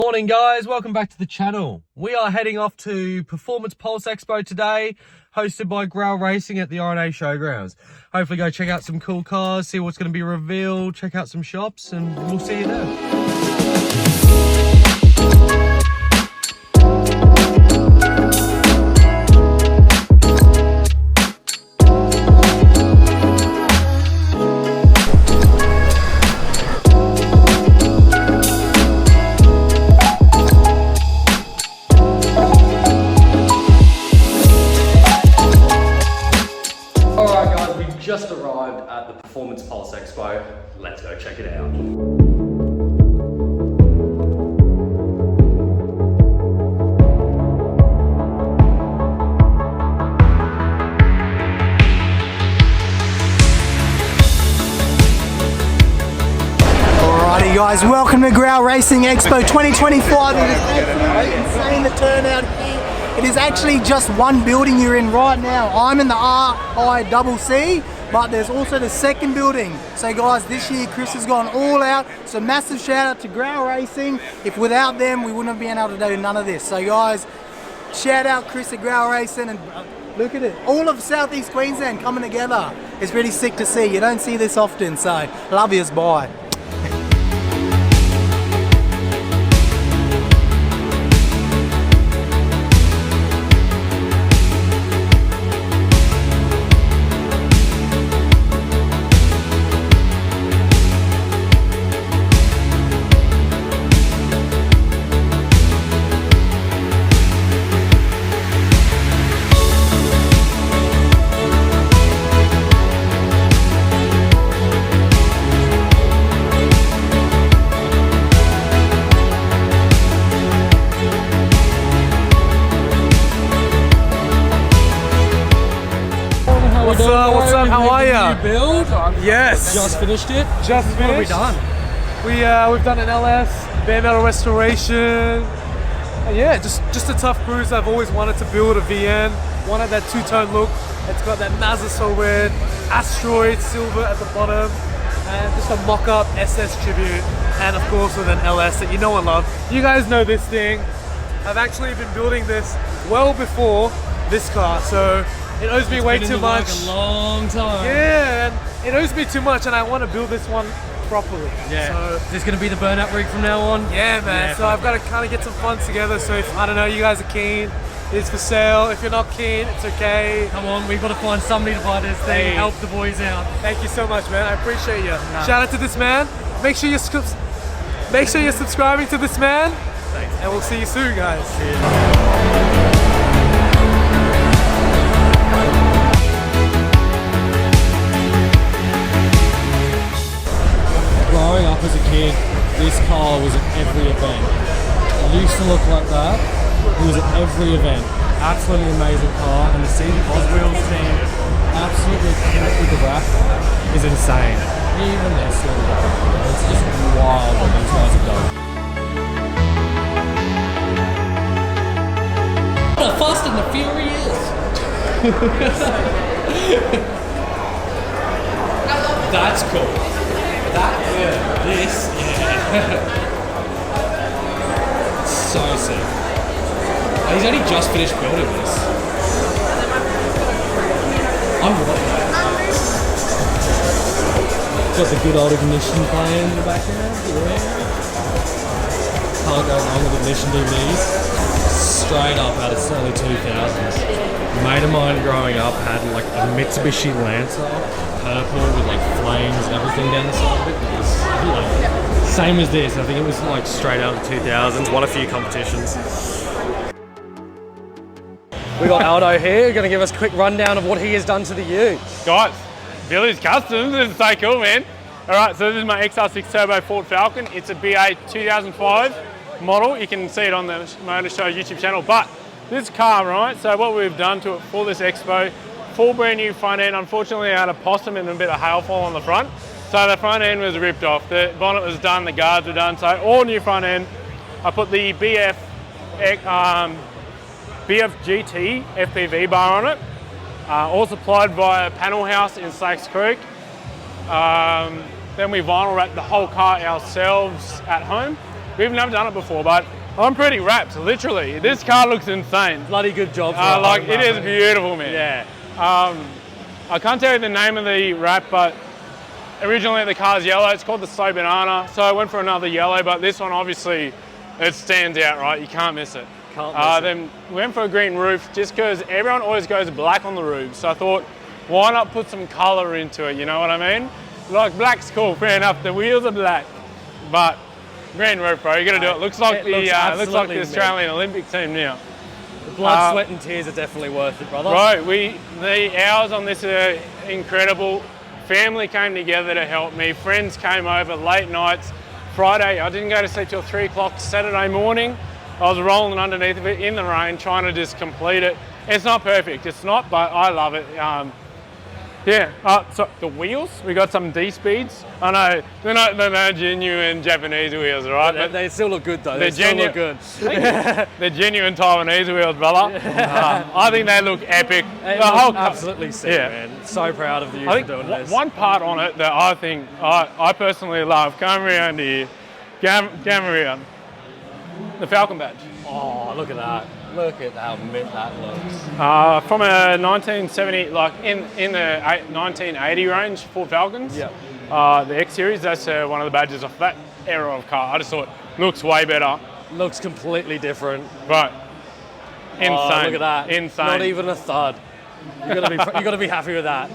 Morning guys, welcome back to the channel. We are heading off to Performance Pulse Expo today, hosted by Growl Racing at the RNA Showgrounds. Hopefully go check out some cool cars, see what's going to be revealed, check out some shops, and we'll see you there. Just arrived at the Performance Pulse Expo. Let's go check it out. Alrighty guys, welcome to Growl Racing Expo 2025. It is absolutely insane the turnout here. It is actually just one building you're in right now. I'm in the RICC, but there's also the second building. So guys, this year Chris has gone all out. So massive shout out to Growl Racing. If without them, we wouldn't have been able to do none of this. So guys, shout out Chris at Growl Racing, and look at it. All of Southeast Queensland coming together. It's really sick to see. You don't see this often, so love yous, bye. What's up? How are ya? Build? Yes. Just finished it? Just finished. What have we done? We've done an LS, bare metal restoration. And yeah, just a tough cruise. I've always wanted to build a VN. Wanted that two-tone look. It's got that Mazda so red, asteroid silver at the bottom, and just a mock-up SS tribute. And of course with an LS that you know and love. You guys know this thing. I've actually been building this well before this car, so it owes me way too much. A long time. Yeah, and it owes me too much, and I want to build this one properly. Yeah. So, is this going to be the burnout rig from now on? yeah, man. Yeah, so I've got to kind of get some fun together. So if I don't know, you guys are keen, it's for sale. If you're not keen, it's okay. Come on, we've got to find somebody to buy this thing. Hey. Help the boys out. Thank you so much, man. I appreciate you. Shout out to this man. Make sure you're subscribing to this man. Thanks. And we'll see you soon, guys. Growing up as a kid, this car was at every event. It used to look like that. It was at every event. Absolutely amazing car, and to see the Oswell team absolutely connect with the wrap is insane. Even this little guy, it's just wild what these guys have done. What a Fast and the Furious! That's cool. This, so sick. Oh, he's only just finished building this. I'm loving it. Got the good old ignition playing in the background. Yeah. Can't go wrong with ignition DVDs. Straight up out of early 2000s. A mate of mine growing up had like a Mitsubishi Lancer, purple with like flames and everything down the side of it. It was like, same as this. I think it was like straight out of the 2000s. Won a few competitions. We got Aldo here, going to give us a quick rundown of what he has done to the Ute. Guys, Billy's Customs, this is so cool, man. All right, so this is my XR6 Turbo Ford Falcon. It's a B8 2005 model. You can see it on the Motor Show YouTube channel, but this car, right, so what we've done to it for this Expo, full brand new front end. Unfortunately, I had a possum and a bit of hailfall on the front. So the front end was ripped off. The bonnet was done, the guards were done, so all new front end. I put the BF GT FPV bar on it. All supplied via Panel House in Slacks Creek. Then we vinyl wrapped the whole car ourselves at home. We've never done it before, but I'm pretty wrapped, literally. This car looks insane. Bloody good job. Like, it is beautiful, man. Yeah. I can't tell you the name of the wrap, but originally the car's yellow. It's called the Slow Banana. So I went for another yellow, but this one obviously, it stands out, right? You can't miss it. Then we went for a green roof just because everyone always goes black on the roof. So I thought, why not put some color into it? You know what I mean? Like, black's cool, fair enough. The wheels are black, but green roof, bro. You got to do it. Looks like the Australian Olympic team now. The blood, sweat, and tears are definitely worth it, brother. Bro, the hours on this are incredible. Family came together to help me. Friends came over, late nights. Friday, I didn't go to sleep till 3 o'clock. Saturday morning, I was rolling underneath of it in the rain, trying to just complete it. It's not perfect, it's not, but I love it. So the wheels, we got some D-speeds. I know, they're not genuine Japanese wheels, right? But they still look good though. They still look good. They're genuine Taiwanese wheels, brother. I think they look epic. Absolutely sick, man. So proud of you for doing this. One part on it that I think I personally love, come around here, come around, the Falcon badge. Oh, look at that. Look at how mint that looks. From a 1970, like in the 1980 range Ford Falcons. Yeah. The X Series, that's one of the badges of that era of car. I just thought looks way better. Looks completely different. Right. Insane. Oh, look at that. Insane. Not even a thud. You got to be happy with that.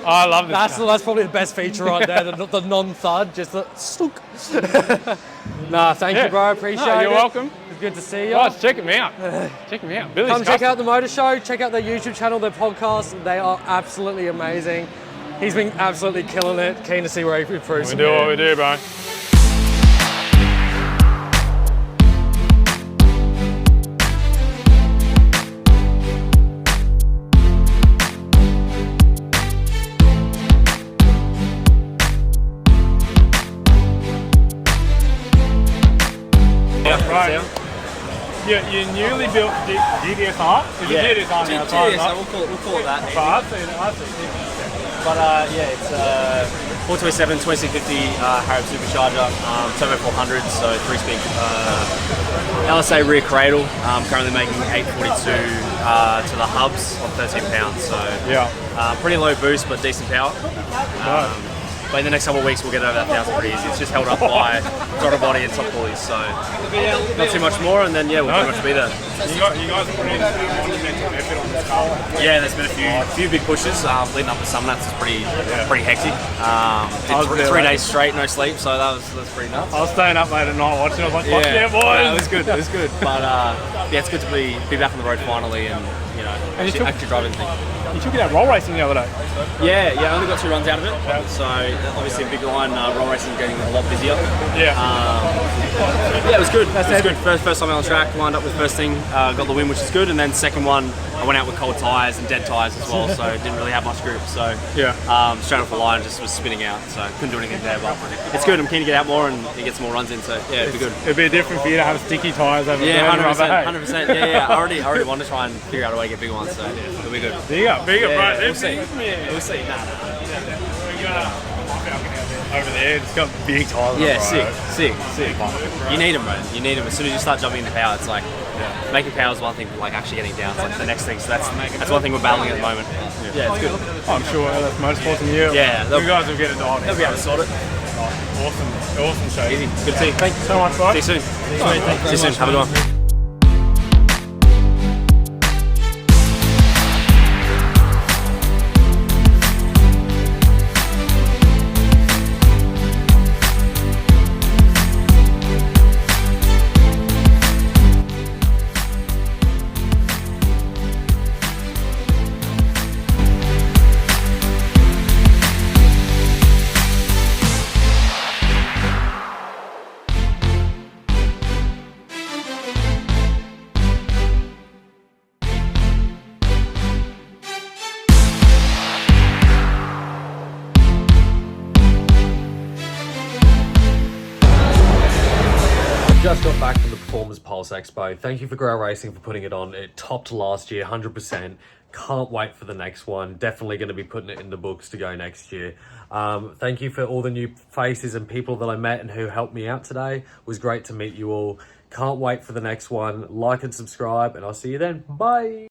I love this. That's probably the best feature right there. The non-thud, just the stunk. Nah, thank you, bro. Appreciate it. You're welcome. It's good to see you. Guys, check them out. Check them out. Billy's Come check out the Motor Show. Check out their YouTube channel, their podcast. They are absolutely amazing. He's been absolutely killing it. Keen to see where he improves. We do what we do, bro. Right. Your newly built GDSR? Is it GDSR now? GDSR, we'll call it that. I've seen it. But it's 427, 2650 Harrow supercharger, turbo 400, so 3-speed LSA rear cradle. Currently making 842 to the hubs on 13 pounds, so pretty low boost but decent power. But in the next couple of weeks we'll get over that 1,000 pretty easy. It's just held up by throttle body and top pulleys, so not too much more, and then we'll pretty much be there. You guys are putting monumental effort on this car. Yeah, there's been a few big pushes leading up to summer. That's pretty hectic. Did 3 days straight, no sleep, so that's pretty nuts. I was staying up late at night watching. I was like, fuck yeah, boys. Yeah, it was good. But it's good to be back on the road finally, and actually driving things. You took it out roll racing the other day. Yeah, I only got 2 runs out of it. So obviously a big line, roll racing getting a lot busier. Yeah. It was good. It was good. First time on the track, lined up with first thing, got the win, which is good. And then second one, I went out with cold tyres and dead tyres as well, so didn't really have much grip. So straight off the line, just was spinning out, so couldn't do anything there. But it's good. I'm keen to get out more and get some more runs in. So it'd be good. It'd be different for you to have sticky tyres over 100%. Yeah. I already want to try and figure out a way to get bigger ones, so it'll be good. Bigger, bro. We'll see. We'll see. Over there, it's got big tyres. Yeah, sick. You need them, bro. You need them. As soon as you start jumping into power, it's like making power is one thing, but like actually getting down is like the next thing. So that's one thing we're battling at the moment. Yeah, it's good. I'm sure that's motorsports in you. Yeah, you guys will get it dialed in. They'll be able to sort it. Awesome show. Easy. Good to see you. Thank you so much, bro. See you soon. See you soon. Have a good one. Performance Pulse Expo. Thank you for Growl Racing for putting it on. It topped last year, 100%. Can't wait for the next one. Definitely going to be putting it in the books to go next year. Thank you for all the new faces and people that I met and who helped me out today. It was great to meet you all. Can't wait for the next one. Like and subscribe, and I'll see you then. Bye.